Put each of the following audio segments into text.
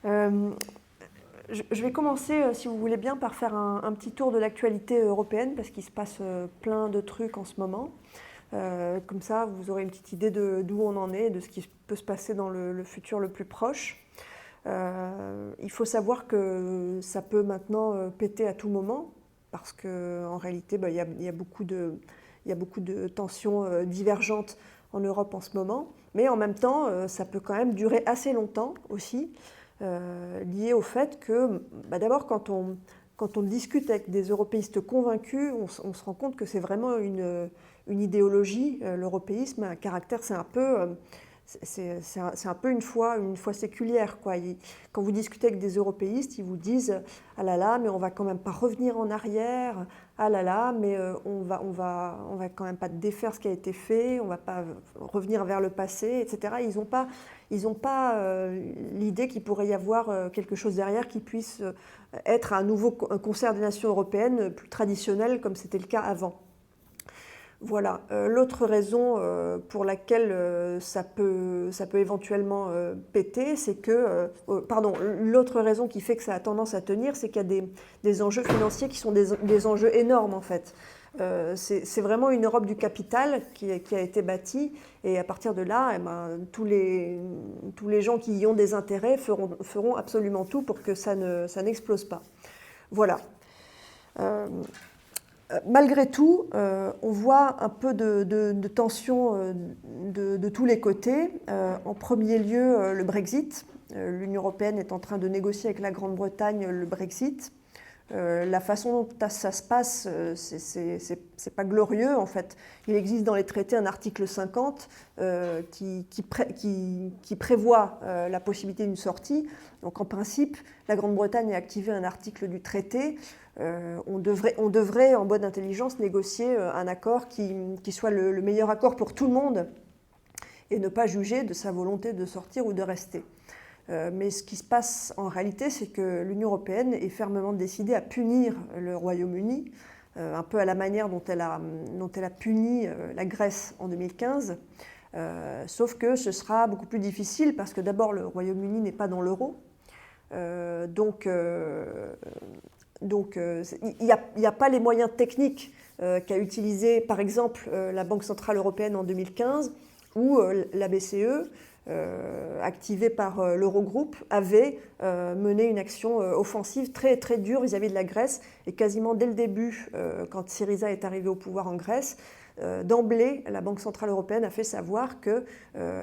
Euh, je vais commencer, si vous voulez bien, par faire un petit tour de l'actualité européenne, parce qu'il se passe plein de trucs en ce moment. Comme ça, vous aurez une petite idée d'où on en est, de ce qui peut se passer dans le futur le plus proche. Il faut savoir que ça peut maintenant péter à tout moment, parce qu'en réalité, bah, il y a beaucoup de tensions divergentes en Europe en ce moment. Mais en même temps, ça peut quand même durer assez longtemps aussi, lié au fait que, bah, d'abord, quand on discute avec des européistes convaincus, on se rend compte que c'est vraiment une idéologie, l'européisme, un caractère, c'est un peu une foi séculière, quoi. Quand vous discutez avec des européistes, ils vous disent ah là là, mais on va quand même pas revenir en arrière. Ah là là, mais on va quand même pas défaire ce qui a été fait. On va pas revenir vers le passé, etc. Ils ont pas l'idée qu'il pourrait y avoir quelque chose derrière qui puisse être un nouveau concert des nations européennes plus traditionnel comme c'était le cas avant. Voilà. L'autre raison pour laquelle ça peut éventuellement péter, c'est que, pardon, l'autre raison qui fait que ça a tendance à tenir, c'est qu'il y a des enjeux financiers qui sont des enjeux énormes en fait. C'est vraiment une Europe du capital qui a été bâtie, et à partir de là, eh ben, tous les gens qui y ont des intérêts feront absolument tout pour que ça n'explose pas. Voilà. Malgré tout, on voit un peu de tension de tous les côtés. En premier lieu, le Brexit. L'Union européenne est en train de négocier avec la Grande-Bretagne le Brexit. La façon dont ça se passe, c'est pas glorieux en fait. Il existe dans les traités un article 50 qui prévoit la possibilité d'une sortie. Donc en principe, la Grande-Bretagne a activé un article du traité. On devrait, en bonne intelligence, négocier un accord qui soit le meilleur accord pour tout le monde et ne pas juger de sa volonté de sortir ou de rester. Mais ce qui se passe en réalité, c'est que l'Union européenne est fermement décidée à punir le Royaume-Uni, un peu à la manière dont elle a puni la Grèce en 2015. Sauf que ce sera beaucoup plus difficile parce que d'abord le Royaume-Uni n'est pas dans l'euro. Donc il n'y a pas les moyens techniques qu'a utilisé par exemple la Banque Centrale Européenne en 2015 ou la BCE, activée par l'Eurogroupe, avait mené une action offensive très, très dure vis-à-vis de la Grèce. Et quasiment dès le début, quand Syriza est arrivé au pouvoir en Grèce, d'emblée, la Banque Centrale Européenne a fait savoir qu'elle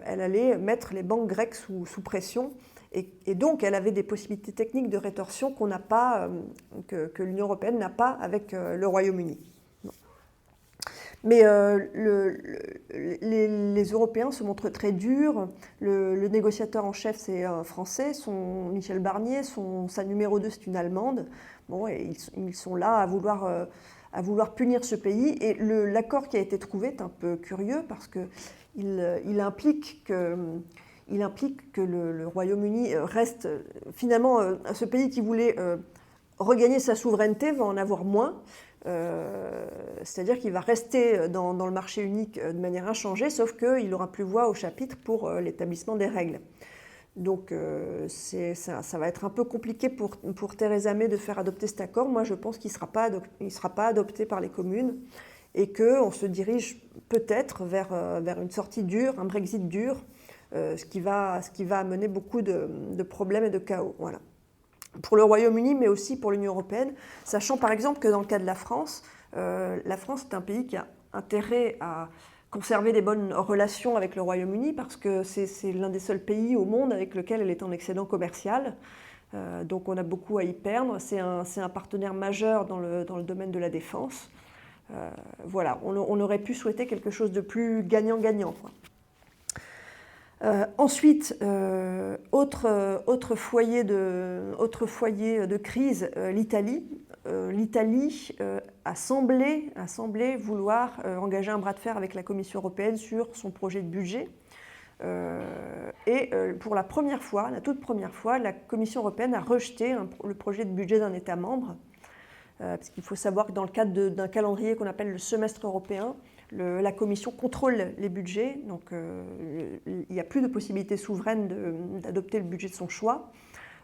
allait mettre les banques grecques sous pression. Et donc, elle avait des possibilités techniques de rétorsion qu'on n'a pas, que l'Union européenne n'a pas avec le Royaume-Uni. Mais les Européens se montrent très durs. Le négociateur en chef, c'est un Français, Michel Barnier. Sa numéro 2, c'est une Allemande. Bon, et ils sont là à vouloir punir ce pays. Et l'accord qui a été trouvé est un peu curieux parce qu'il implique que le Royaume-Uni reste finalement ce pays qui voulait regagner sa souveraineté va en avoir moins. C'est-à-dire qu'il va rester dans le marché unique de manière inchangée, sauf qu'il n'aura plus voix au chapitre pour l'établissement des règles. Donc ça va être un peu compliqué pour Theresa May de faire adopter cet accord. Moi, je pense qu'il ne sera pas adopté par les communes et qu'on se dirige peut-être vers une sortie dure, un Brexit dur, ce qui va amener beaucoup de problèmes et de chaos. Voilà. Pour le Royaume-Uni, mais aussi pour l'Union européenne, sachant par exemple que dans le cas de la France est un pays qui a intérêt à conserver des bonnes relations avec le Royaume-Uni parce que c'est l'un des seuls pays au monde avec lequel elle est en excédent commercial. Donc on a beaucoup à y perdre. C'est un partenaire majeur dans le domaine de la défense. Voilà, on aurait pu souhaiter quelque chose de plus gagnant-gagnant, quoi. Ensuite, autre foyer de crise, l'Italie. L'Italie a semblé vouloir engager un bras de fer avec la Commission européenne sur son projet de budget. Pour la toute première fois, la Commission européenne a rejeté le projet de budget d'un État membre. Parce qu'il faut savoir que dans le cadre d'un calendrier qu'on appelle le semestre européen, la Commission contrôle les budgets, donc il n'y a plus de possibilité souveraine d'adopter le budget de son choix.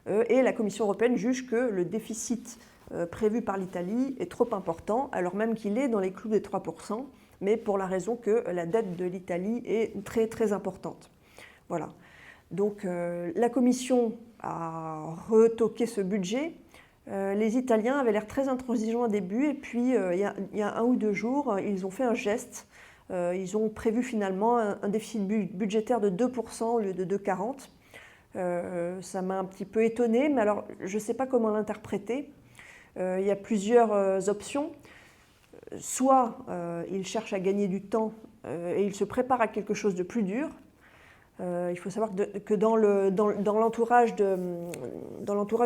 et la Commission européenne juge que le déficit prévu par l'Italie est trop important, alors même qu'il est dans les clous des 3%, mais pour la raison que la dette de l'Italie est très très importante. Voilà. Donc la Commission a retoqué ce budget. Les Italiens avaient l'air très intransigeants au début, et puis il y a 1 ou 2 jours, ils ont fait un geste. Ils ont prévu finalement un déficit budgétaire de 2% au lieu de 2,40. Ça m'a un petit peu étonnée, mais alors je ne sais pas comment l'interpréter. Il y a plusieurs options. Soit ils cherchent à gagner du temps et ils se préparent à quelque chose de plus dur. Il faut savoir que dans l'entourage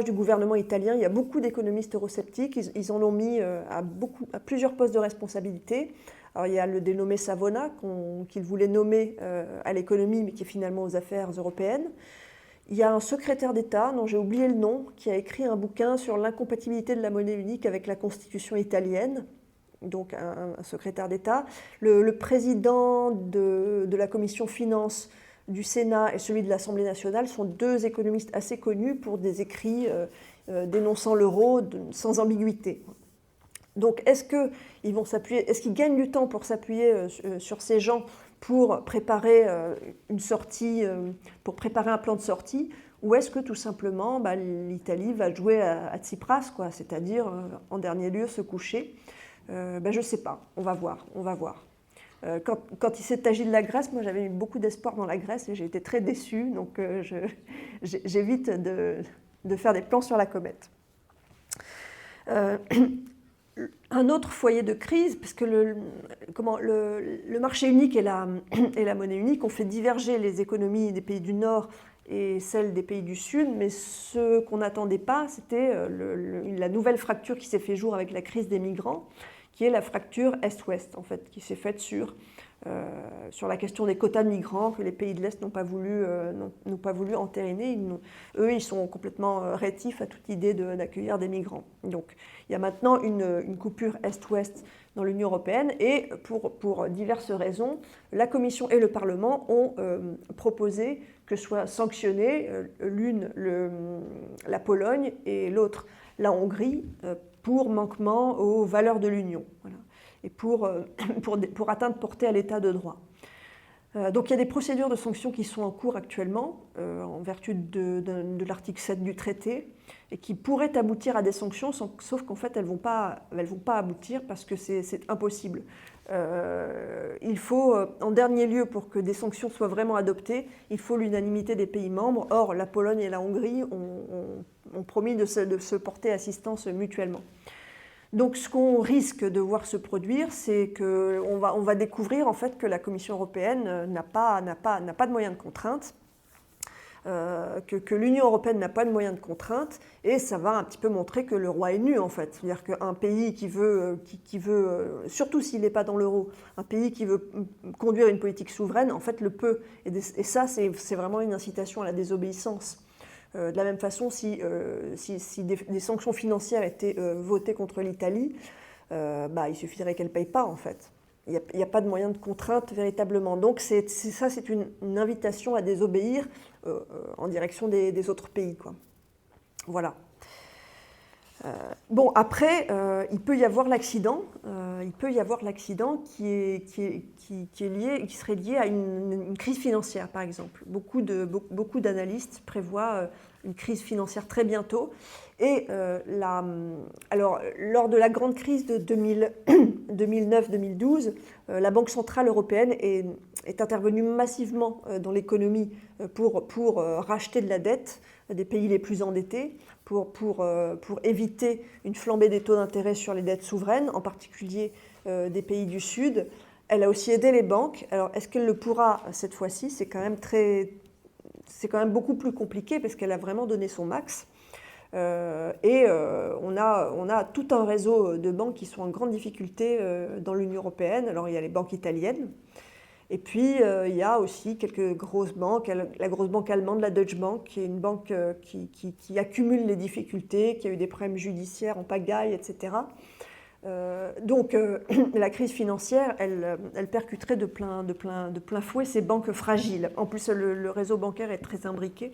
du gouvernement italien, il y a beaucoup d'économistes eurosceptiques. Ils en ont mis à plusieurs postes de responsabilité. Alors, il y a le dénommé Savona, qu'il voulait nommer à l'économie, mais qui est finalement aux affaires européennes. Il y a un secrétaire d'État, dont j'ai oublié le nom, qui a écrit un bouquin sur l'incompatibilité de la monnaie unique avec la constitution italienne. Donc un secrétaire d'État. Le président de la commission finances du Sénat et celui de l'Assemblée nationale sont 2 économistes assez connus pour des écrits dénonçant l'euro sans ambiguïté. Donc est-ce qu'ils gagnent du temps pour s'appuyer sur ces gens pour préparer une sortie, pour préparer un plan de sortie, ou est-ce que tout simplement l'Italie va jouer à Tsipras, c'est-à-dire en dernier lieu se coucher? Je ne sais pas, on va voir. Quand il s'est agi de la Grèce, moi j'avais eu beaucoup d'espoir dans la Grèce et j'ai été très déçue, donc j'évite de faire des plans sur la comète. Un autre foyer de crise, parce que le marché unique et la monnaie unique ont fait diverger les économies des pays du Nord et celles des pays du Sud, mais ce qu'on n'attendait pas, c'était la nouvelle fracture qui s'est fait jour avec la crise des migrants, qui est la fracture Est-Ouest, en fait, qui s'est faite sur la question des quotas de migrants que les pays de l'Est n'ont pas voulu entériner. Eux, ils sont complètement rétifs à toute idée d'accueillir des migrants. Donc, il y a maintenant une coupure Est-Ouest dans l'Union européenne, et pour diverses raisons, la Commission et le Parlement ont proposé que soient sanctionnées l'une la Pologne et l'autre la Hongrie pour manquement aux valeurs de l'Union, voilà, et pour atteinte portée à l'état de droit. Donc il y a des procédures de sanctions qui sont en cours actuellement, en vertu de l'article 7 du traité, et qui pourraient aboutir à des sanctions, sauf qu'en fait elles ne vont pas aboutir parce que c'est impossible. Il faut, en dernier lieu, pour que des sanctions soient vraiment adoptées, il faut l'unanimité des pays membres. Or, la Pologne et la Hongrie ont promis de se porter assistance mutuellement. Donc ce qu'on risque de voir se produire, c'est qu'on va découvrir en fait que la Commission européenne n'a pas de moyens de contrainte, que l'Union européenne n'a pas de moyens de contrainte, et ça va un petit peu montrer que le roi est nu en fait. C'est-à-dire qu'un pays qui veut, surtout s'il n'est pas dans l'euro, un pays qui veut conduire une politique souveraine, en fait le peut. Et ça, c'est vraiment une incitation à la désobéissance. De la même façon, si des sanctions financières étaient votées contre l'Italie, il suffirait qu'elle ne paye pas en fait. Il n'y a pas de moyen de contrainte véritablement. Donc c'est une invitation à désobéir en direction des autres pays, quoi. Voilà. Après, il peut y avoir l'accident. Qui serait lié à une crise financière, par exemple. Beaucoup d'analystes prévoient une crise financière très bientôt. Et alors, lors de la grande crise de 2009-2012, la Banque centrale européenne est intervenue massivement dans l'économie pour racheter de la dette des pays les plus endettés, pour éviter une flambée des taux d'intérêt sur les dettes souveraines, en particulier des pays du Sud. Elle a aussi aidé les banques. Alors, est-ce qu'elle le pourra cette fois-ci? C'est quand même beaucoup plus compliqué parce qu'elle a vraiment donné son max. On a tout un réseau de banques qui sont en grande difficulté dans l'Union européenne. Alors, il y a les banques italiennes. Et puis, il y a aussi quelques grosses banques. La grosse banque allemande, la Deutsche Bank, qui est une banque qui accumule les difficultés, qui a eu des problèmes judiciaires en pagaille, etc. Donc, la crise financière, elle percuterait de plein fouet ces banques fragiles. En plus, le réseau bancaire est très imbriqué.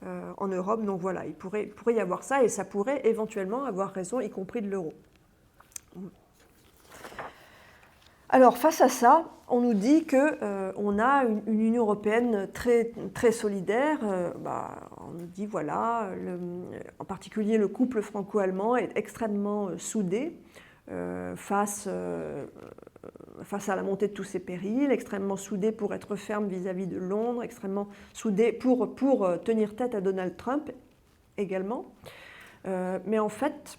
en Europe. Donc voilà, il pourrait y avoir ça, et ça pourrait éventuellement avoir raison, y compris de l'euro. Alors face à ça, on nous dit qu'on a une Union européenne très, très solidaire. On nous dit voilà, en particulier le couple franco-allemand est extrêmement soudé face à la montée de tous ces périls, extrêmement soudé pour être ferme vis-à-vis de Londres, extrêmement soudé pour tenir tête à Donald Trump également. Mais en fait,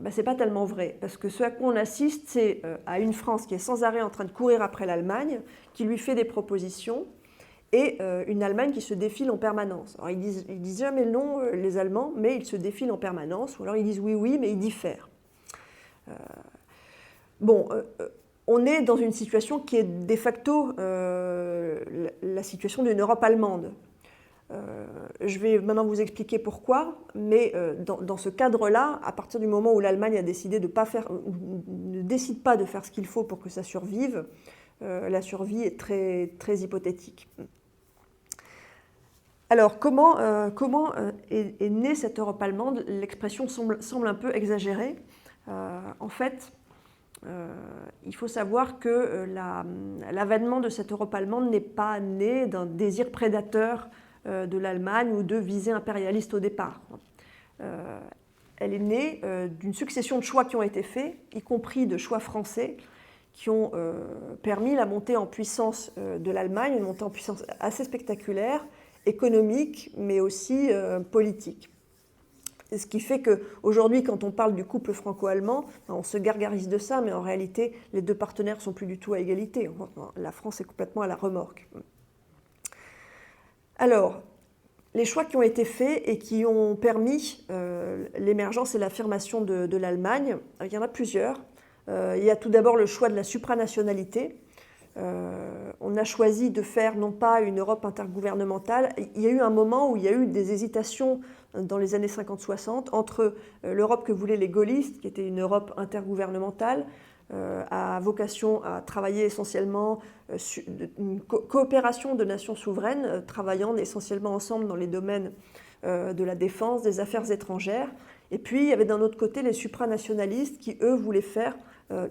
c'est pas tellement vrai, parce que ce à quoi on assiste, c'est à une France qui est sans arrêt en train de courir après l'Allemagne, qui lui fait des propositions, et une Allemagne qui se défile en permanence. Alors ils disent jamais non, les Allemands, mais ils se défilent en permanence, ou alors ils disent oui, mais ils diffèrent. On est dans une situation qui est de facto la situation d'une Europe allemande. Je vais maintenant vous expliquer pourquoi, mais dans ce cadre-là, à partir du moment où l'Allemagne a décidé ne décide pas de faire ce qu'il faut pour que ça survive, la survie est très, très hypothétique. Alors, comment est née cette Europe allemande? L'expression semble un peu exagérée. En fait, il faut savoir que l'avènement de cette Europe allemande n'est pas né d'un désir prédateur de l'Allemagne ou de visée impérialiste au départ. Elle est née d'une succession de choix qui ont été faits, y compris de choix français, qui ont permis la montée en puissance de l'Allemagne, une montée en puissance assez spectaculaire, économique, mais aussi politique. Ce qui fait qu'aujourd'hui, quand on parle du couple franco-allemand, on se gargarise de ça, mais en réalité, les deux partenaires ne sont plus du tout à égalité. La France est complètement à la remorque. Alors, les choix qui ont été faits et qui ont permis l'émergence et l'affirmation de l'Allemagne, il y en a plusieurs. Il y a tout d'abord le choix de la supranationalité. On a choisi de faire non pas une Europe intergouvernementale. Il y a eu un moment où il y a eu des hésitations dans les années 50-60 entre l'Europe que voulaient les gaullistes, qui était une Europe intergouvernementale, à vocation à travailler essentiellement une coopération de nations souveraines, travaillant essentiellement ensemble dans les domaines de la défense, des affaires étrangères. Et puis il y avait d'un autre côté les supranationalistes qui, eux, voulaient faire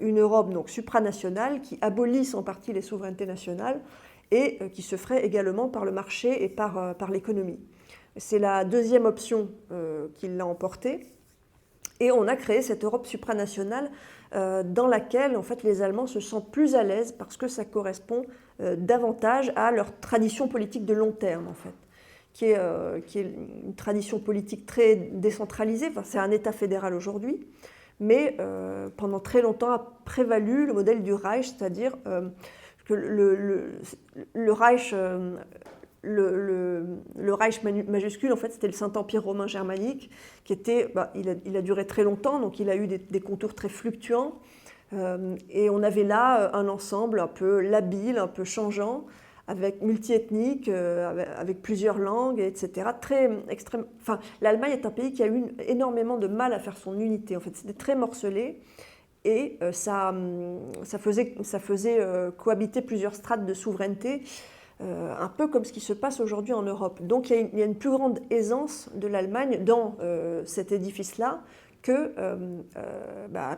une Europe donc supranationale qui abolisse en partie les souverainetés nationales et qui se ferait également par le marché et par l'économie. C'est la deuxième option qui l'a emportée. Et on a créé cette Europe supranationale dans laquelle en fait, les Allemands se sentent plus à l'aise parce que ça correspond davantage à leur tradition politique de long terme, en fait, qui est une tradition politique très décentralisée. Enfin, c'est un État fédéral aujourd'hui, mais pendant très longtemps a prévalu le modèle du Reich, c'est-à-dire que le Reich... Le Reich majuscule, en fait, c'était le Saint-Empire romain germanique, qui était, il a duré très longtemps, donc il a eu des contours très fluctuants. Et on avait là un ensemble un peu labile, un peu changeant, avec multiethnique, avec plusieurs langues, etc. Très extrême. Enfin, l'Allemagne est un pays qui a eu énormément de mal à faire son unité. En fait, c'était très morcelé. Et ça faisait cohabiter plusieurs strates de souveraineté. Un peu comme ce qui se passe aujourd'hui en Europe. Donc il y a une plus grande aisance de l'Allemagne dans cet édifice-là que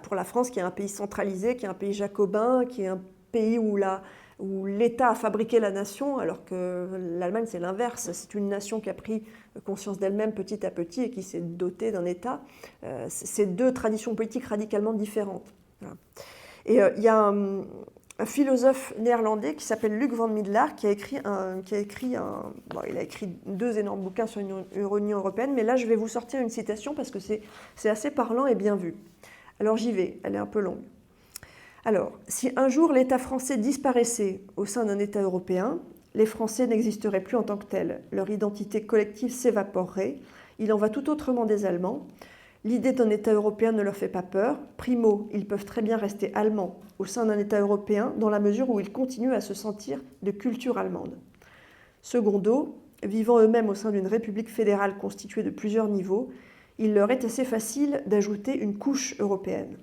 pour la France, qui est un pays centralisé, qui est un pays jacobin, qui est un pays où l'État a fabriqué la nation, alors que l'Allemagne, c'est l'inverse. C'est une nation qui a pris conscience d'elle-même petit à petit et qui s'est dotée d'un État. C'est deux traditions politiques radicalement différentes. Voilà. Et il y a un philosophe néerlandais qui s'appelle Luc van Middelaar, il a écrit 2 énormes bouquins sur l'Union européenne, mais là je vais vous sortir une citation parce que c'est assez parlant et bien vu. Alors j'y vais, elle est un peu longue. Alors, si un jour l'État français disparaissait au sein d'un État européen, les Français n'existeraient plus en tant que tels, leur identité collective s'évaporerait, il en va tout autrement des Allemands. L'idée d'un État européen ne leur fait pas peur. Primo, ils peuvent très bien rester allemands au sein d'un État européen dans la mesure où ils continuent à se sentir de culture allemande. Secondo, vivant eux-mêmes au sein d'une république fédérale constituée de plusieurs niveaux, il leur est assez facile d'ajouter une couche européenne.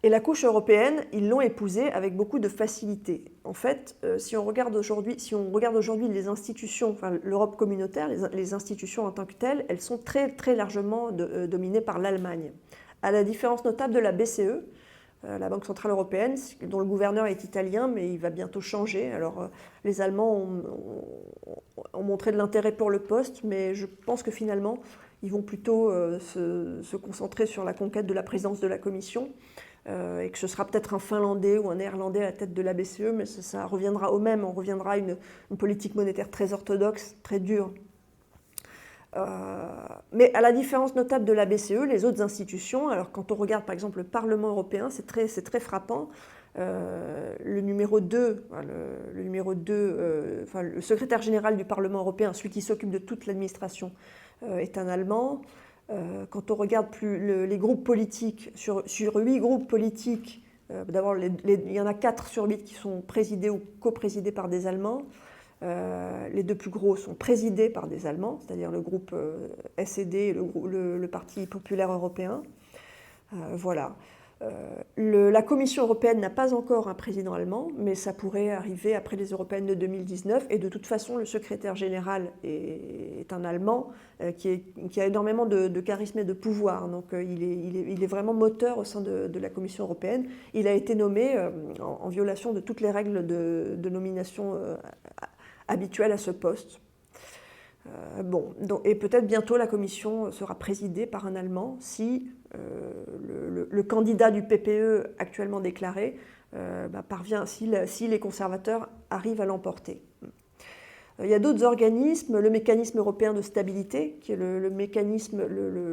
Et la couche européenne, ils l'ont épousée avec beaucoup de facilité. En fait, si on regarde aujourd'hui les institutions, enfin, l'Europe communautaire, les institutions en tant que telles, elles sont très, très largement dominées par l'Allemagne. À la différence notable de la BCE, la Banque Centrale Européenne, dont le gouverneur est italien, mais il va bientôt changer. Alors, les Allemands ont montré de l'intérêt pour le poste, mais je pense que finalement, ils vont plutôt se concentrer sur la conquête de la présidence de la Commission. Et que ce sera peut-être un Finlandais ou un Néerlandais à la tête de la BCE, mais ça reviendra au même, on reviendra à une politique monétaire très orthodoxe, très dure. Mais à la différence notable de la BCE, les autres institutions, alors quand on regarde par exemple le Parlement européen, c'est très frappant. Le numéro 2, le secrétaire général du Parlement européen, celui qui s'occupe de toute l'administration, est un Allemand. Quand on regarde les groupes politiques, sur 8 groupes politiques, d'abord il y en a 4 sur 8 qui sont présidés ou coprésidés par des Allemands. Les 2 plus gros sont présidés par des Allemands, c'est-à-dire le groupe SED et le Parti populaire européen. Voilà. La Commission européenne n'a pas encore un président allemand, mais ça pourrait arriver après les européennes de 2019. Et de toute façon, le secrétaire général est un Allemand qui a énormément de charisme et de pouvoir. Donc il est vraiment moteur au sein de la Commission européenne. Il a été nommé en violation de toutes les règles de nomination habituelles à ce poste. Et peut-être bientôt la Commission sera présidée par un Allemand si le candidat du PPE actuellement déclaré parvient, si les conservateurs arrivent à l'emporter. Il y a d'autres organismes, le mécanisme européen de stabilité, qui est le mécanisme,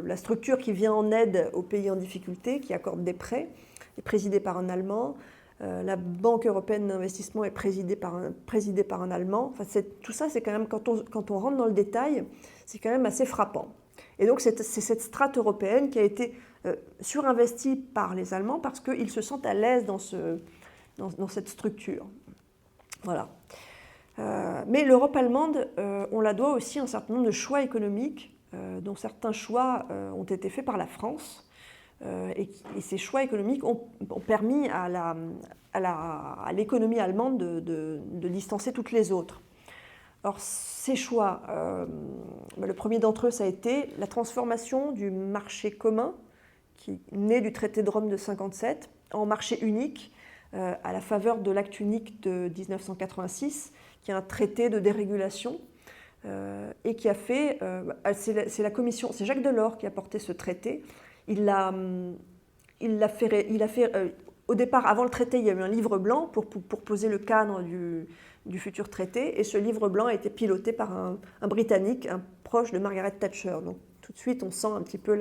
la structure qui vient en aide aux pays en difficulté, qui accorde des prêts, est présidé par un Allemand. La Banque européenne d'investissement est présidée par un Allemand. Enfin, tout ça, c'est quand même, quand on rentre dans le détail, c'est quand même assez frappant. Et donc, c'est cette strate européenne qui a été surinvestie par les Allemands parce qu'ils se sentent à l'aise dans cette structure. Voilà. Mais l'Europe allemande, on la doit aussi à un certain nombre de choix économiques, dont certains choix ont été faits par la France. Et ces choix économiques ont permis à l'économie allemande de distancer toutes les autres. Alors ces choix, le premier d'entre eux, ça a été la transformation du marché commun, qui naît du traité de Rome de 1957, en marché unique, à la faveur de l'acte unique de 1986, qui est un traité de dérégulation, et qui a fait, c'est la Commission, c'est Jacques Delors qui a porté ce traité. Il a fait au départ, avant le traité, il y a eu un livre blanc pour poser le cadre du futur traité, et ce livre blanc a été piloté par un Britannique, un proche de Margaret Thatcher. Donc tout de suite, on sent un petit peu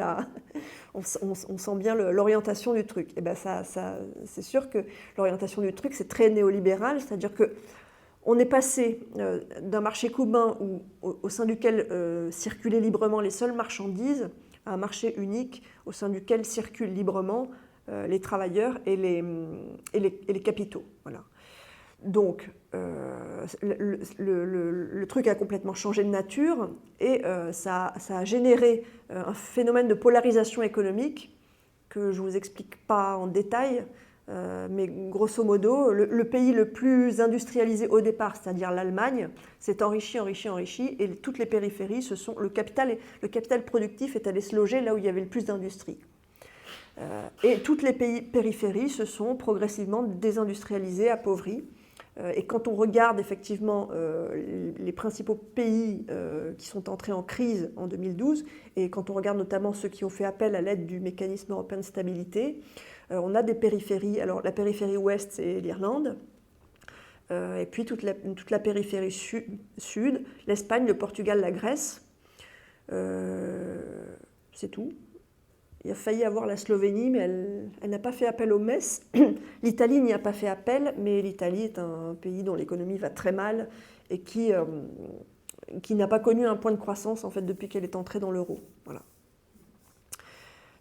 on sent bien l'orientation du truc. Et ben c'est sûr que l'orientation du truc, c'est très néolibéral, c'est-à-dire que on est passé d'un marché commun au sein duquel circulaient librement les seules marchandises, à un marché unique au sein duquel circulent librement les travailleurs et les capitaux. Voilà. Donc, le truc a complètement changé de nature et ça a généré un phénomène de polarisation économique que je ne vous explique pas en détail, mais grosso modo, le pays le plus industrialisé au départ, c'est-à-dire l'Allemagne, s'est enrichi, et toutes les périphéries, le capital productif est allé se loger là où il y avait le plus d'industrie. Et toutes les périphéries se sont progressivement désindustrialisées, appauvries. Et quand on regarde effectivement les principaux pays qui sont entrés en crise en 2012, et quand on regarde notamment ceux qui ont fait appel à l'aide du mécanisme européen de stabilité, on a des périphéries. Alors la périphérie ouest, c'est l'Irlande, et puis toute la périphérie sud, l'Espagne, le Portugal, la Grèce, c'est tout. Il a failli avoir la Slovénie, mais elle n'a pas fait appel au MES. L'Italie n'y a pas fait appel, mais l'Italie est un pays dont l'économie va très mal et qui n'a pas connu un point de croissance en fait, depuis qu'elle est entrée dans l'euro. Voilà.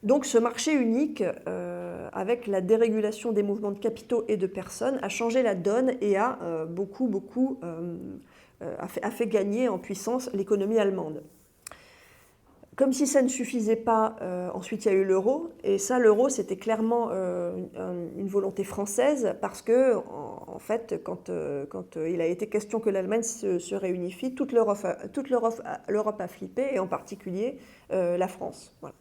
Donc ce marché unique, avec la dérégulation des mouvements de capitaux et de personnes, a changé la donne et a fait gagner en puissance l'économie allemande. Comme si ça ne suffisait pas, ensuite il y a eu l'euro, et ça, l'euro, c'était clairement une volonté française, parce que, en fait, quand il a été question que l'Allemagne se réunifie, toute l'Europe a flippé, et en particulier la France. Voilà.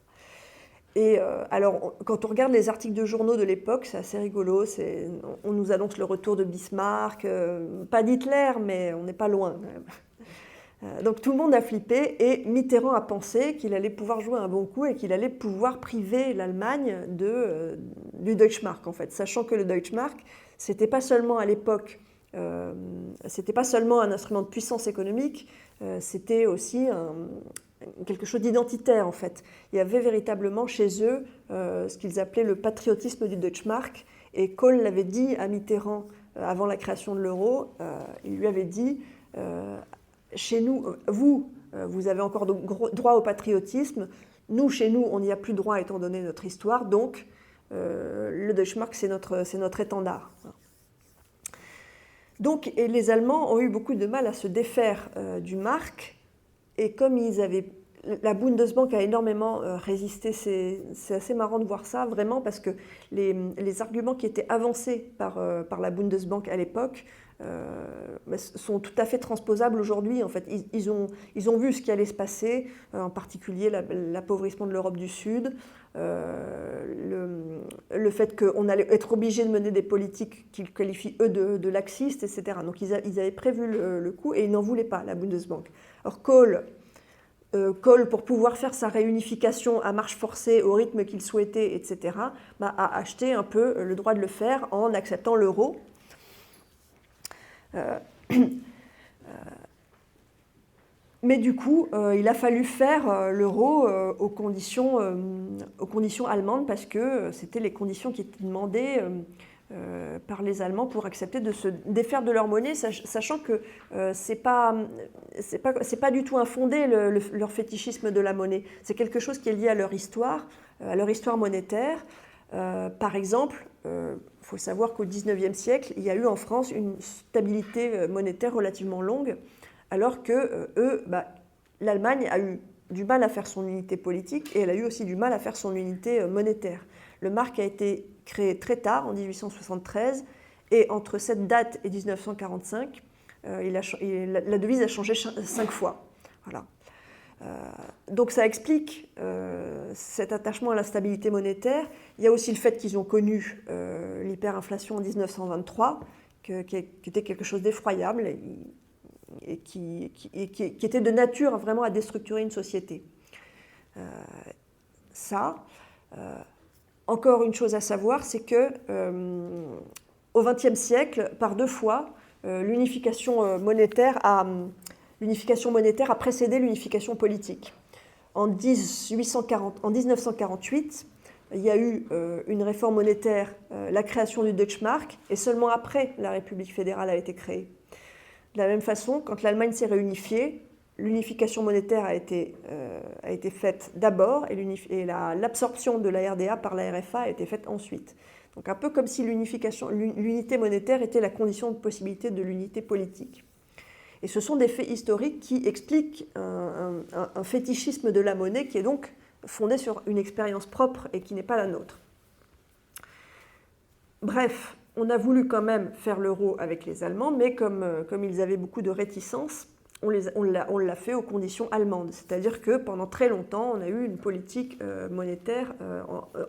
Et alors, quand on regarde les articles de journaux de l'époque, c'est assez rigolo, on nous annonce le retour de Bismarck, pas d'Hitler, mais on n'est pas loin quand même. Donc tout le monde a flippé et Mitterrand a pensé qu'il allait pouvoir jouer un bon coup et qu'il allait pouvoir priver l'Allemagne du Deutschmark en fait, sachant que le Deutschmark, c'était pas seulement à l'époque, c'était pas seulement un instrument de puissance économique, c'était aussi quelque chose d'identitaire en fait. Il y avait véritablement chez eux ce qu'ils appelaient le patriotisme du Deutschmark, et Kohl l'avait dit à Mitterrand avant la création de l'euro, il lui avait dit chez nous, vous avez encore droit au patriotisme. Nous, chez nous, on n'y a plus droit étant donné notre histoire. Donc, le Deutschmark, c'est notre étendard. Donc, et les Allemands ont eu beaucoup de mal à se défaire du mark. Et comme la Bundesbank a énormément résisté, c'est assez marrant de voir ça, vraiment, parce que les arguments qui étaient avancés par la Bundesbank à l'époque sont tout à fait transposables aujourd'hui. En fait, ils ont vu ce qui allait se passer, en particulier l'appauvrissement de l'Europe du Sud, le fait qu'on allait être obligé de mener des politiques qu'ils qualifient, eux, de laxistes, etc. Donc ils avaient prévu le coup et ils n'en voulaient pas, la Bundesbank. Or, Kohl, pour pouvoir faire sa réunification à marche forcée, au rythme qu'il souhaitait, etc., a acheté un peu le droit de le faire en acceptant l'euro. Mais du coup, il a fallu faire l'euro aux conditions allemandes, parce que c'était les conditions qui étaient demandées par les Allemands pour accepter de se défaire de leur monnaie, sachant que c'est pas du tout infondé leur fétichisme de la monnaie. C'est quelque chose qui est lié à leur histoire monétaire. Par exemple, faut savoir qu'au XIXe siècle, il y a eu en France une stabilité monétaire relativement longue, alors que l'Allemagne a eu du mal à faire son unité politique et elle a eu aussi du mal à faire son unité monétaire. Le mark a été créé très tard, en 1873, et entre cette date et 1945, la devise a changé 5 fois. Voilà. Donc ça explique cet attachement à la stabilité monétaire. Il y a aussi le fait qu'ils ont connu l'hyperinflation en 1923, qui était quelque chose d'effroyable et qui était de nature vraiment à déstructurer une société. Encore une chose à savoir, c'est que au XXe siècle, par 2 fois, l'unification monétaire a précédé l'unification politique. En 1948, il y a eu une réforme monétaire, la création du Deutschmark, et seulement après, la République fédérale a été créée. De la même façon, quand l'Allemagne s'est réunifiée, l'unification monétaire a été faite d'abord, et l'absorption de la RDA par la RFA a été faite ensuite. Donc un peu comme si l'unité monétaire était la condition de possibilité de l'unité politique. Et ce sont des faits historiques qui expliquent un fétichisme de la monnaie qui est donc fondé sur une expérience propre et qui n'est pas la nôtre. Bref, on a voulu quand même faire l'euro avec les Allemands, mais comme ils avaient beaucoup de réticences, on l'a fait aux conditions allemandes. C'est-à-dire que pendant très longtemps, on a eu une politique monétaire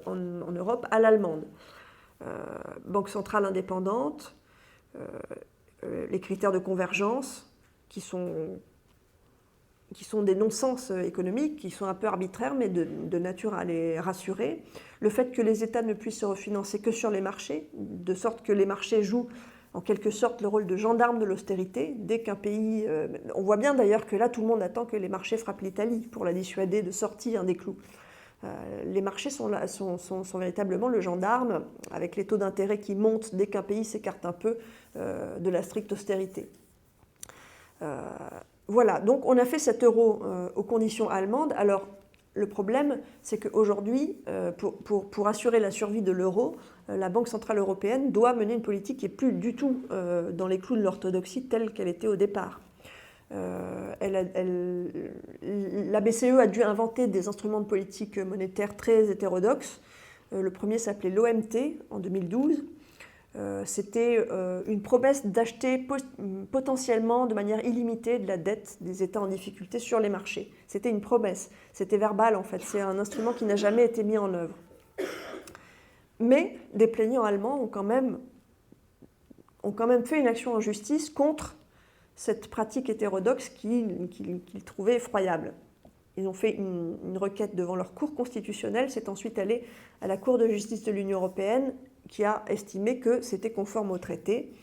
en Europe à l'allemande. Banque centrale indépendante, les critères de convergence, qui sont des non-sens économiques, qui sont un peu arbitraires, mais de nature à les rassurer. Le fait que les États ne puissent se refinancer que sur les marchés, de sorte que les marchés jouent en quelque sorte le rôle de gendarme de l'austérité. Dès qu'un pays... on voit bien d'ailleurs que là, tout le monde attend que les marchés frappent l'Italie pour la dissuader de sortir des clous. Les marchés sont véritablement le gendarme, avec les taux d'intérêt qui montent dès qu'un pays s'écarte un peu de la stricte austérité. Voilà, donc on a fait cet euro aux conditions allemandes. Alors, le problème, c'est qu'aujourd'hui, pour assurer la survie de l'euro, la Banque centrale européenne doit mener une politique qui n'est plus du tout dans les clous de l'orthodoxie telle qu'elle était au départ. La BCE a dû inventer des instruments de politique monétaire très hétérodoxes. Le premier s'appelait l'OMT en 2012. C'était une promesse d'acheter potentiellement de manière illimitée de la dette des États en difficulté sur les marchés. C'était une promesse, c'était verbal en fait, c'est un instrument qui n'a jamais été mis en œuvre. Mais des plaignants allemands ont quand même fait une action en justice contre cette pratique hétérodoxe qu'ils trouvaient effroyable. Ils ont fait une requête devant leur cour constitutionnelle, c'est ensuite allé à la Cour de justice de l'Union européenne qui a estimé que c'était conforme au traité.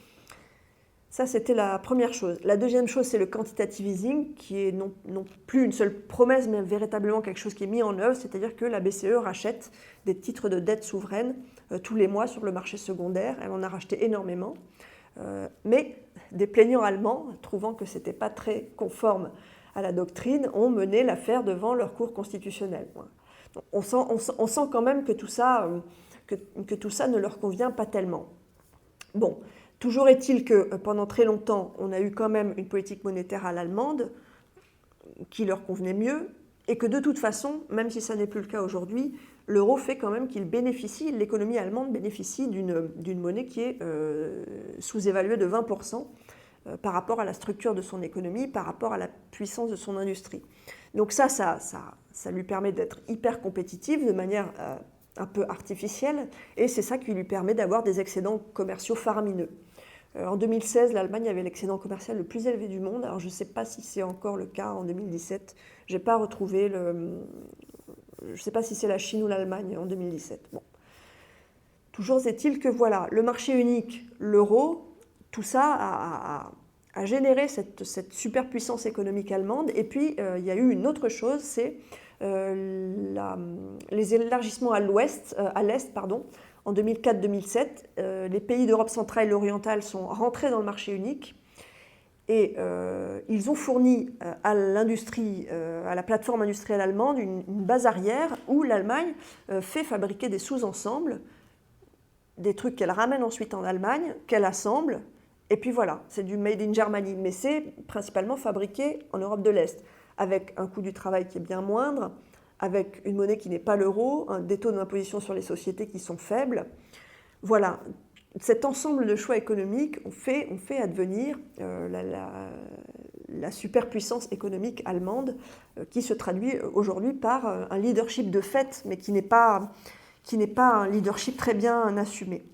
Ça, c'était la première chose. La deuxième chose, c'est le quantitative easing, qui est non plus une seule promesse, mais véritablement quelque chose qui est mis en œuvre, c'est-à-dire que la BCE rachète des titres de dette souveraine tous les mois sur le marché secondaire. Elle en a racheté énormément. Mais des plaignants allemands, trouvant que ce n'était pas très conforme à la doctrine, ont mené l'affaire devant leur cour constitutionnelle. Donc, on sent quand même que tout ça ne leur convient pas tellement. Bon, toujours est-il que pendant très longtemps, on a eu quand même une politique monétaire à l'allemande qui leur convenait mieux, et que de toute façon, même si ça n'est plus le cas aujourd'hui, l'euro fait quand même l'économie allemande bénéficie d'une monnaie qui est sous-évaluée de 20% par rapport à la structure de son économie, par rapport à la puissance de son industrie. Donc ça lui permet d'être hyper compétitive de manière un peu artificielle, et c'est ça qui lui permet d'avoir des excédents commerciaux faramineux. En 2016, l'Allemagne avait l'excédent commercial le plus élevé du monde. Alors je ne sais pas si c'est encore le cas en 2017. Je n'ai pas retrouvé je ne sais pas si c'est la Chine ou l'Allemagne en 2017. Bon. Toujours est-il que voilà, le marché unique, l'euro, tout ça a généré cette superpuissance économique allemande. Et puis, il y a eu une autre chose, c'est les élargissements à l'est, en 2004-2007. Les pays d'Europe centrale et orientale sont rentrés dans le marché unique. Et ils ont fourni à l'industrie, à la plateforme industrielle allemande, une base arrière où l'Allemagne fait fabriquer des sous-ensembles, des trucs qu'elle ramène ensuite en Allemagne, qu'elle assemble, et puis voilà, c'est du made in Germany, mais c'est principalement fabriqué en Europe de l'Est, avec un coût du travail qui est bien moindre, avec une monnaie qui n'est pas l'euro, des taux d'imposition sur les sociétés qui sont faibles. Voilà. Cet ensemble de choix économiques ont fait advenir la superpuissance économique allemande qui se traduit aujourd'hui par un leadership de fait, mais qui n'est pas un leadership très bien assumé.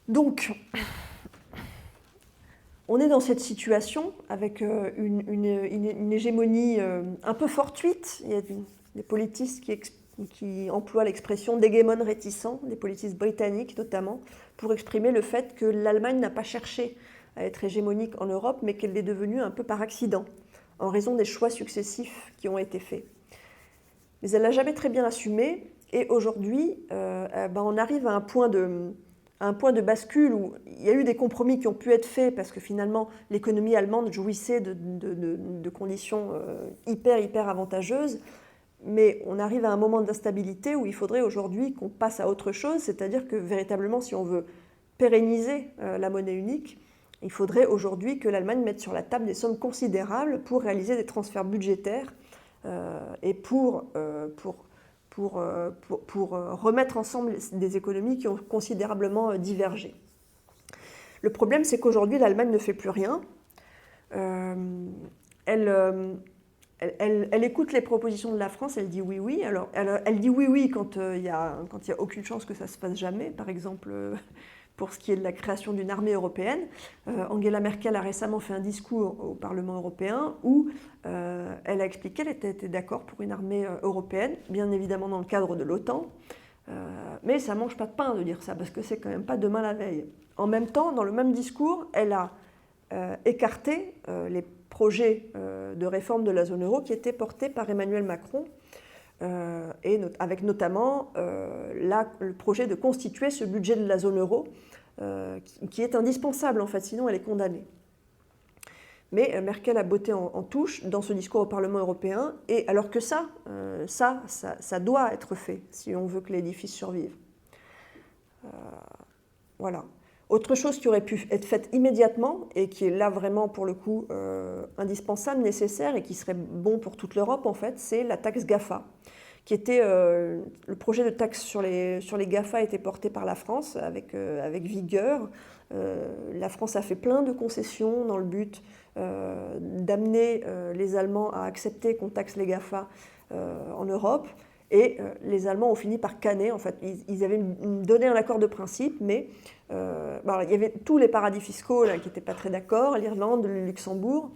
Donc, on est dans cette situation avec une hégémonie un peu fortuite. Il y a des politistes qui emploient l'expression d'hégémon réticent, des politistes britanniques notamment, pour exprimer le fait que l'Allemagne n'a pas cherché à être hégémonique en Europe, mais qu'elle l'est devenue un peu par accident, en raison des choix successifs qui ont été faits. Mais elle ne l'a jamais très bien assumé, et aujourd'hui, on arrive à un point de bascule où il y a eu des compromis qui ont pu être faits, parce que finalement, l'économie allemande jouissait de conditions hyper avantageuses. Mais on arrive à un moment d'instabilité où il faudrait aujourd'hui qu'on passe à autre chose, c'est-à-dire que véritablement, si on veut pérenniser la monnaie unique, il faudrait aujourd'hui que l'Allemagne mette sur la table des sommes considérables pour réaliser des transferts budgétaires et pour remettre ensemble des économies qui ont considérablement divergé. Le problème, c'est qu'aujourd'hui, l'Allemagne ne fait plus rien. Elle écoute les propositions de la France, elle dit oui. Alors, elle dit oui quand il y a aucune chance que ça ne se passe jamais. Par exemple, pour ce qui est de la création d'une armée européenne, Angela Merkel a récemment fait un discours au Parlement européen où elle a expliqué qu'elle était d'accord pour une armée européenne, bien évidemment dans le cadre de l'OTAN. Mais ça ne mange pas de pain de dire ça, parce que c'est quand même pas demain la veille. En même temps, dans le même discours, elle a écarté les projets de réforme de la zone euro qui étaient portés par Emmanuel Macron, avec notamment le projet de constituer ce budget de la zone euro, qui est indispensable en fait, sinon elle est condamnée. Mais Merkel a botté en touche dans ce discours au Parlement européen, et alors que ça doit être fait si on veut que l'édifice survive. Voilà. Autre chose qui aurait pu être faite immédiatement et qui est là vraiment pour le coup indispensable, nécessaire et qui serait bon pour toute l'Europe en fait, c'est la taxe GAFA, qui était le projet de taxe sur les GAFA était porté par la France avec vigueur. La France a fait plein de concessions dans le but d'amener les Allemands à accepter qu'on taxe les GAFA en Europe. Et les Allemands ont fini par canner, en fait. Ils avaient donné un accord de principe, mais il y avait tous les paradis fiscaux là, qui n'étaient pas très d'accord, l'Irlande, le Luxembourg,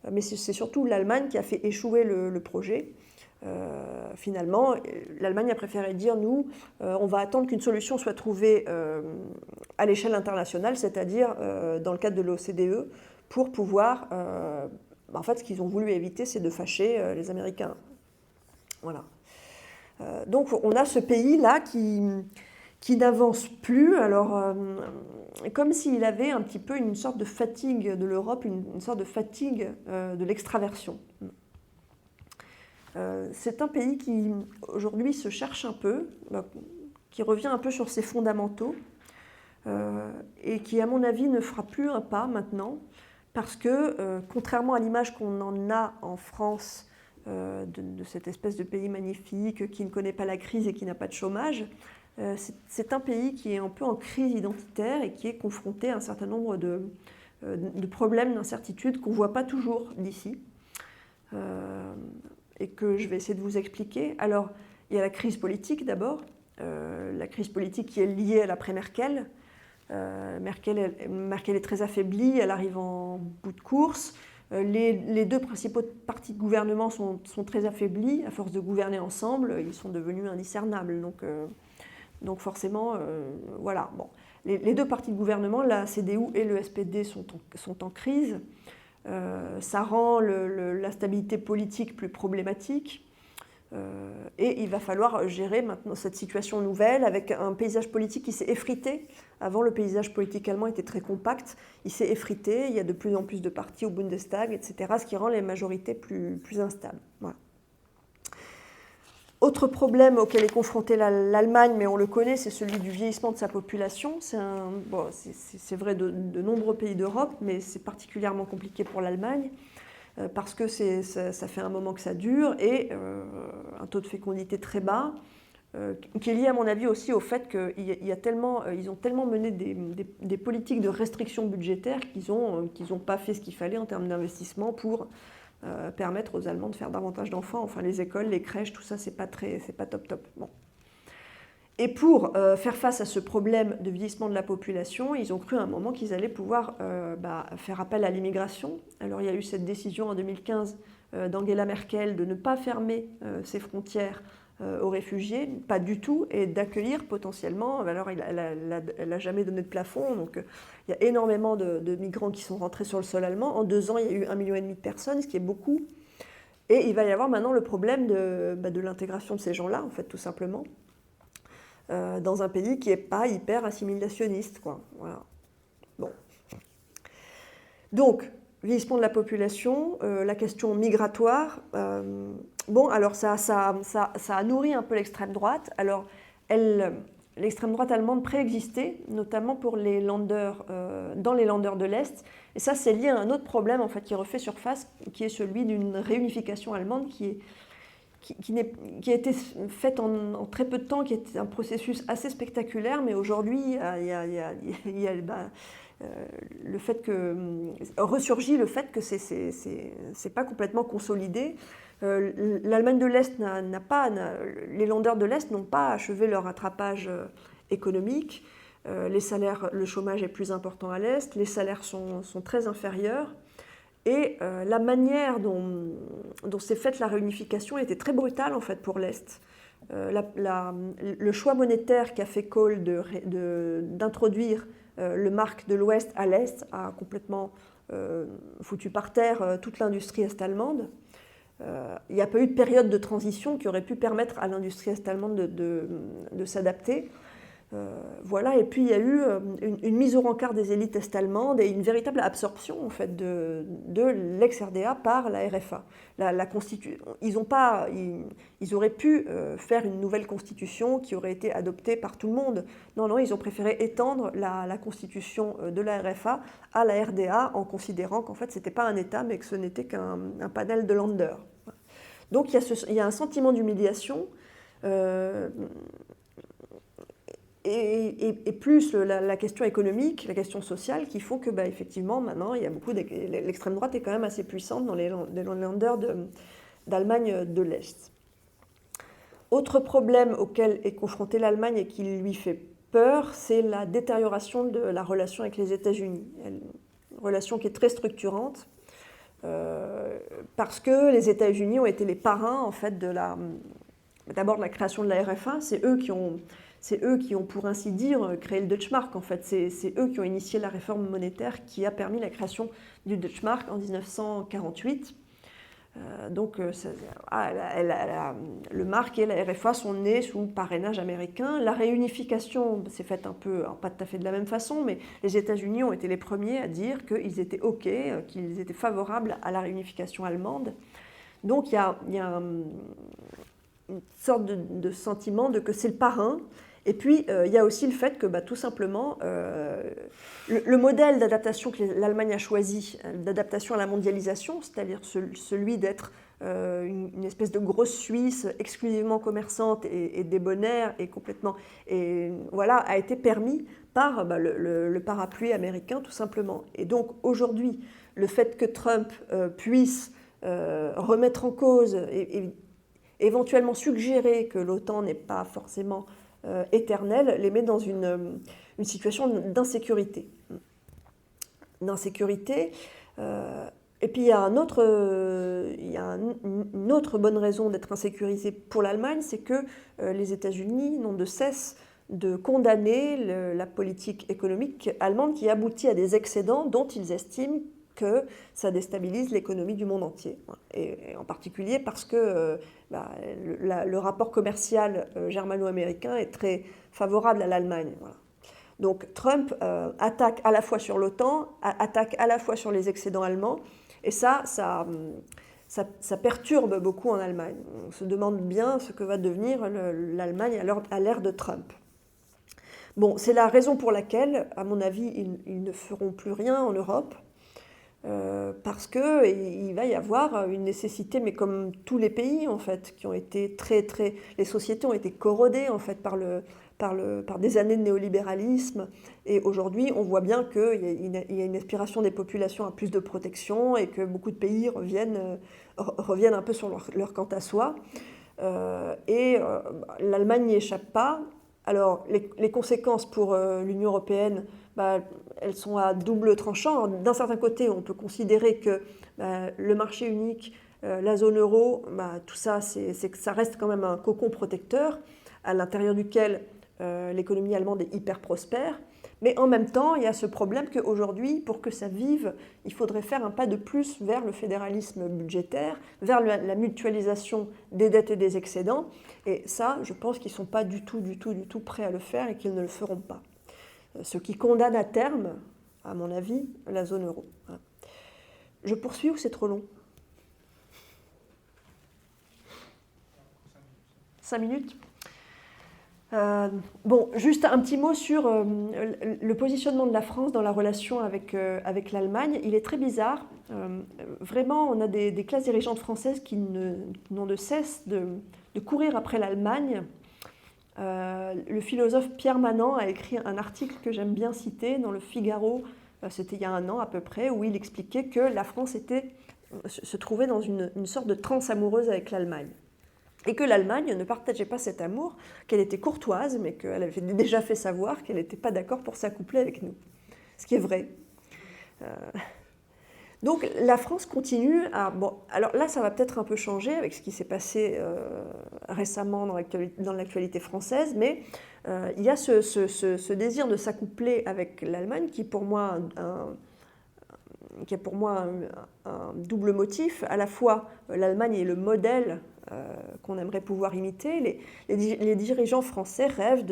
mais c'est surtout l'Allemagne qui a fait échouer le projet. Finalement, l'Allemagne a préféré dire, nous, on va attendre qu'une solution soit trouvée à l'échelle internationale, c'est-à-dire dans le cadre de l'OCDE, pour pouvoir... en fait, ce qu'ils ont voulu éviter, c'est de fâcher les Américains. Voilà. Donc on a ce pays-là qui n'avance plus, alors comme s'il avait un petit peu une sorte de fatigue de l'Europe, une sorte de fatigue de l'extraversion. C'est un pays qui aujourd'hui se cherche un peu, qui revient un peu sur ses fondamentaux et qui à mon avis ne fera plus un pas maintenant parce que contrairement à l'image qu'on en a en France de cette espèce de pays magnifique qui ne connaît pas la crise et qui n'a pas de chômage, c'est un pays qui est un peu en crise identitaire et qui est confronté à un certain nombre de problèmes, d'incertitudes qu'on ne voit pas toujours d'ici et que je vais essayer de vous expliquer. Alors, il y a la crise politique d'abord, la crise politique qui est liée à l'après-Merkel. Merkel est très affaiblie, elle arrive en bout de course. Les deux principaux partis de gouvernement sont très affaiblis. À force de gouverner ensemble, ils sont devenus indiscernables. Donc forcément, voilà. Bon. Les deux partis de gouvernement, la CDU et le SPD, sont en crise. Ça rend la stabilité politique plus problématique. Et il va falloir gérer maintenant cette situation nouvelle avec un paysage politique qui s'est effrité. Avant, le paysage politique allemand était très compact. Il s'est effrité, il y a de plus en plus de partis au Bundestag, etc., ce qui rend les majorités plus instables. Voilà. Autre problème auquel est confrontée l'Allemagne, mais on le connaît, c'est celui du vieillissement de sa population. C'est vrai de nombreux pays d'Europe, mais c'est particulièrement compliqué pour l'Allemagne. Parce que ça fait un moment que ça dure et un taux de fécondité très bas, qui est lié à mon avis aussi au fait qu'ils ont tellement mené des politiques de restriction budgétaire qu'ils n'ont pas fait ce qu'il fallait en termes d'investissement pour permettre aux Allemands de faire davantage d'enfants. Enfin, les écoles, les crèches, tout ça, c'est pas top. Bon. Et pour faire face à ce problème de vieillissement de la population, ils ont cru à un moment qu'ils allaient pouvoir faire appel à l'immigration. Alors il y a eu cette décision en 2015 d'Angela Merkel de ne pas fermer ses frontières aux réfugiés, pas du tout, et d'accueillir potentiellement. Alors elle n'a jamais donné de plafond, donc il y a énormément de migrants qui sont rentrés sur le sol allemand. En 2 ans, il y a eu 1,5 million de personnes, ce qui est beaucoup. Et il va y avoir maintenant le problème de l'intégration de ces gens-là, en fait, tout simplement. Dans un pays qui n'est pas hyper assimilationniste, quoi. Voilà. Bon. Donc, vieillissement de la population, la question migratoire. Alors ça a nourri un peu l'extrême droite. Alors, l'extrême droite allemande préexistait, notamment pour les Länder, dans les Länder de l'Est. Et ça, c'est lié à un autre problème, en fait, qui refait surface, qui est celui d'une réunification allemande qui a été faite en très peu de temps, qui est un processus assez spectaculaire, mais aujourd'hui, il y a le fait que ressurgit le fait que c'est pas complètement consolidé. L'Allemagne de l'Est les Länder de l'Est n'ont pas achevé leur rattrapage économique. Les salaires, le chômage est plus important à l'Est, les salaires sont très inférieurs. Et la manière dont s'est faite la réunification était très brutale en fait pour l'Est. Le choix monétaire qu'a fait Kohl d'introduire le mark de l'Ouest à l'Est a complètement foutu par terre toute l'industrie est-allemande. Il n'y a pas eu de période de transition qui aurait pu permettre à l'industrie est-allemande de s'adapter. Voilà, et puis il y a eu une mise au rencard des élites est-allemandes et une véritable absorption en fait, de l'ex-RDA par la RFA. Ils auraient pu faire une nouvelle constitution qui aurait été adoptée par tout le monde. Non, non, ils ont préféré étendre la constitution de la RFA à la RDA en considérant qu'en fait ce n'était pas un État mais que ce n'était qu'un panel de Länder. Donc il y a un sentiment d'humiliation. Et plus la question économique, la question sociale, qui font que, effectivement, maintenant, il y a l'extrême droite est quand même assez puissante dans les Länder d'Allemagne de l'Est. Autre problème auquel est confrontée l'Allemagne et qui lui fait peur, c'est la détérioration de la relation avec les États-Unis. Une relation qui est très structurante, parce que les États-Unis ont été les parrains, en fait, d'abord de la création de la RFA. C'est eux qui ont, pour ainsi dire, créé le Deutschmark, en fait. C'est eux qui ont initié la réforme monétaire qui a permis la création du Deutschmark en 1948. Donc, le mark et la RFA sont nés sous parrainage américain. La réunification s'est faite un peu, pas tout à fait de la même façon, mais les États-Unis ont été les premiers à dire qu'ils étaient OK, qu'ils étaient favorables à la réunification allemande. Donc, il y a une sorte de sentiment que c'est le parrain. Et puis, il y a aussi le fait que, tout simplement, le modèle d'adaptation que l'Allemagne a choisi, d'adaptation à la mondialisation, c'est-à-dire celui d'être une espèce de grosse Suisse exclusivement commerçante et débonnaire et complètement, voilà, a été permis par le parapluie américain, tout simplement. Et donc, aujourd'hui, le fait que Trump puisse remettre en cause et éventuellement suggérer que l'OTAN n'est pas forcément éternelle, les met dans une situation d'insécurité. Et puis il y a une autre bonne raison d'être insécurisé pour l'Allemagne, c'est que les États-Unis n'ont de cesse de condamner la politique économique allemande qui aboutit à des excédents dont ils estiment que ça déstabilise l'économie du monde entier. Et en particulier parce que le rapport commercial germano-américain est très favorable à l'Allemagne. Voilà. Donc Trump attaque à la fois sur l'OTAN, attaque à la fois sur les excédents allemands, et ça perturbe beaucoup en Allemagne. On se demande bien ce que va devenir l'Allemagne à l'ère de Trump. Bon, c'est la raison pour laquelle, à mon avis, ils ne feront plus rien en Europe. Parce qu'il va y avoir une nécessité, mais comme tous les pays en fait, qui ont été les sociétés ont été corrodées en fait par des années de néolibéralisme, et aujourd'hui on voit bien qu'il y a une aspiration des populations à plus de protection et que beaucoup de pays reviennent un peu sur leur quant à soi, l'Allemagne n'y échappe pas. Alors les conséquences pour l'Union européenne, elles sont à double tranchant. D'un certain côté, on peut considérer que le marché unique, la zone euro, tout ça, ça reste quand même un cocon protecteur à l'intérieur duquel l'économie allemande est hyper prospère. Mais en même temps, il y a ce problème qu'aujourd'hui, pour que ça vive, il faudrait faire un pas de plus vers le fédéralisme budgétaire, vers la mutualisation des dettes et des excédents. Et ça, je pense qu'ils ne sont pas du tout prêts à le faire et qu'ils ne le feront pas. Ce qui condamne à terme, à mon avis, la zone euro. Je poursuis ou c'est trop long ? 5 minutes ? Bon, juste un petit mot sur le positionnement de la France dans la relation avec l'Allemagne. Il est très bizarre. Vraiment, on a des classes dirigeantes françaises qui n'ont de cesse de courir après l'Allemagne. Le philosophe Pierre Manant a écrit un article que j'aime bien citer dans le Figaro, c'était il y a 1 an à peu près, où il expliquait que la France se trouvait dans une sorte de transe amoureuse avec l'Allemagne. Et que l'Allemagne ne partageait pas cet amour, qu'elle était courtoise, mais qu'elle avait déjà fait savoir qu'elle n'était pas d'accord pour s'accoupler avec nous. Ce qui est vrai. Donc la France continue à... Bon, alors là, ça va peut-être un peu changer avec ce qui s'est passé récemment dans l'actualité française, mais il y a ce désir de s'accoupler avec l'Allemagne qui, pour moi, un double motif. À la fois, l'Allemagne est le modèle qu'on aimerait pouvoir imiter. Les dirigeants français rêvent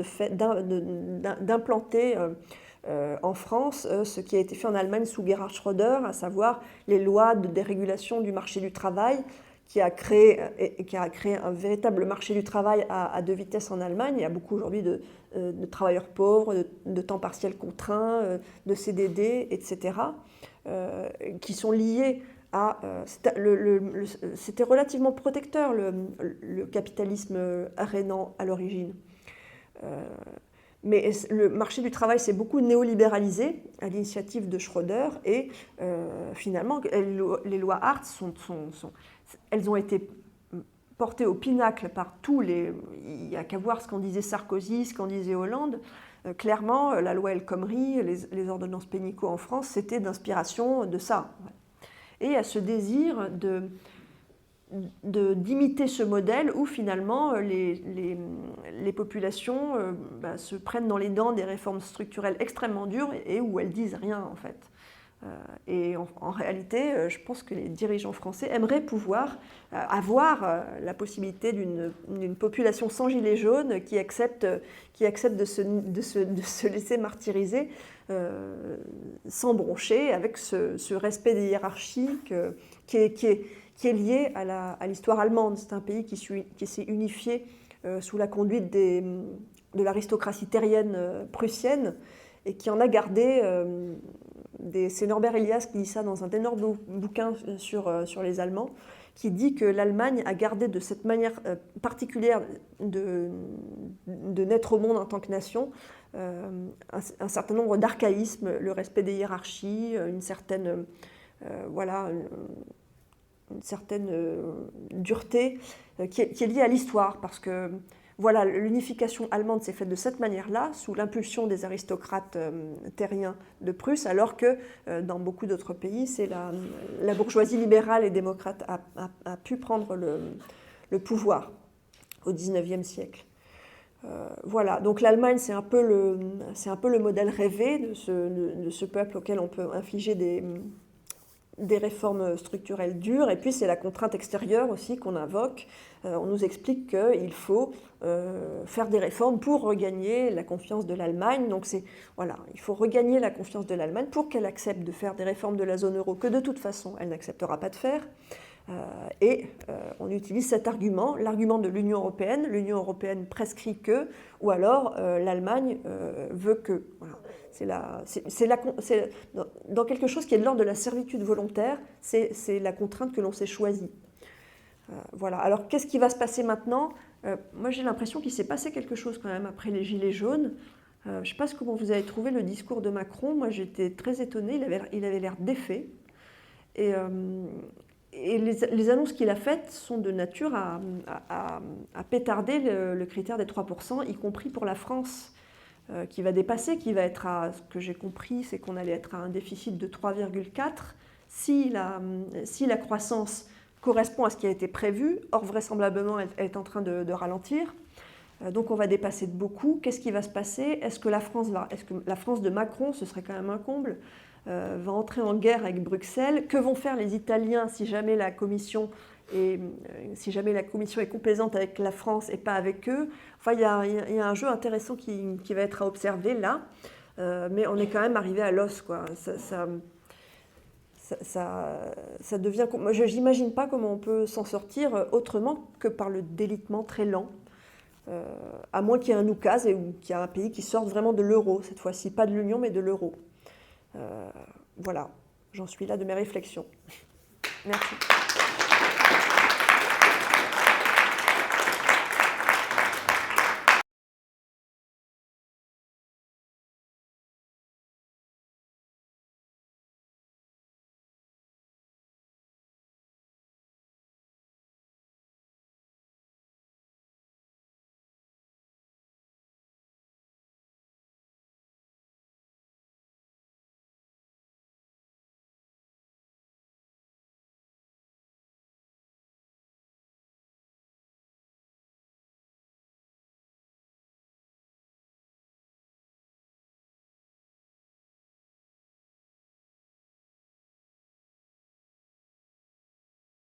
d'implanter en France ce qui a été fait en Allemagne sous Gerhard Schröder, à savoir les lois de dérégulation du marché du travail, qui a créé un véritable marché du travail à deux vitesses en Allemagne. Il y a beaucoup aujourd'hui de travailleurs pauvres, de temps partiel contraint, de CDD, etc., qui sont liés à... C'était relativement protecteur, le capitalisme rhénan à l'origine. Mais le marché du travail s'est beaucoup néolibéralisé à l'initiative de Schröder et finalement, les lois Hartz elles ont été portées au pinacle par tous les... Il n'y a qu'à voir ce qu'en disait Sarkozy, ce qu'en disait Hollande. Clairement, la loi El Khomri, les ordonnances Pénicaud en France, c'était d'inspiration de ça. Et il y a ce désir d'imiter ce modèle où finalement les populations se prennent dans les dents des réformes structurelles extrêmement dures et où elles disent rien en fait. Et en réalité, je pense que les dirigeants français aimeraient pouvoir avoir la possibilité d'une population sans gilets jaunes qui accepte de se laisser martyriser sans broncher, avec ce respect des hiérarchies qui est lié à l'histoire allemande. C'est un pays qui s'est unifié sous la conduite de l'aristocratie terrienne prussienne et qui en a gardé... C'est Norbert Elias qui dit ça dans un énorme bouquin sur les Allemands, qui dit que l'Allemagne a gardé de cette manière particulière de naître au monde en tant que nation un certain nombre d'archaïsmes, le respect des hiérarchies, une certaine dureté qui est liée à l'histoire, parce que voilà, l'unification allemande s'est faite de cette manière-là, sous l'impulsion des aristocrates terriens de Prusse, alors que dans beaucoup d'autres pays, c'est la bourgeoisie libérale et démocrate a pu prendre le pouvoir au XIXe siècle. Voilà, donc l'Allemagne, c'est un peu le modèle rêvé de ce peuple auquel on peut infliger des réformes structurelles dures, et puis c'est la contrainte extérieure aussi qu'on invoque. On nous explique qu'il faut faire des réformes pour regagner la confiance de l'Allemagne. Donc il faut regagner la confiance de l'Allemagne pour qu'elle accepte de faire des réformes de la zone euro que de toute façon elle n'acceptera pas de faire. On utilise cet argument, l'argument de l'Union européenne. L'Union européenne prescrit que, ou alors l'Allemagne veut que. Voilà. Dans quelque chose qui est de l'ordre de la servitude volontaire, c'est la contrainte que l'on s'est choisie. Voilà. Alors, qu'est-ce qui va se passer maintenant ? Moi, j'ai l'impression qu'il s'est passé quelque chose quand même après les Gilets jaunes. Je ne sais pas comment vous avez trouvé le discours de Macron. Moi, j'étais très étonnée. Il avait l'air défait. Et les annonces qu'il a faites sont de nature à pétarder le critère des 3%, y compris pour la France. Qui va dépasser, qui va être ce que j'ai compris, c'est qu'on allait être à un déficit de 3,4 si la croissance correspond à ce qui a été prévu. Or, vraisemblablement, elle est en train de ralentir. Donc, on va dépasser de beaucoup. Qu'est-ce qui va se passer ? Est-ce que la France de Macron, ce serait quand même un comble, va entrer en guerre avec Bruxelles ? Que vont faire les Italiens si jamais la Commission est complaisante avec la France et pas avec eux? Enfin, il y a un jeu intéressant qui va être à observer là, mais on est quand même arrivé à l'os, quoi. Ça devient... Moi, je n'imagine pas comment on peut s'en sortir autrement que par le délitement très lent, à moins qu'il y ait un oukase ou qu'il y ait un pays qui sorte vraiment de l'euro, cette fois-ci, pas de l'Union, mais de l'euro. Voilà, j'en suis là de mes réflexions. Merci.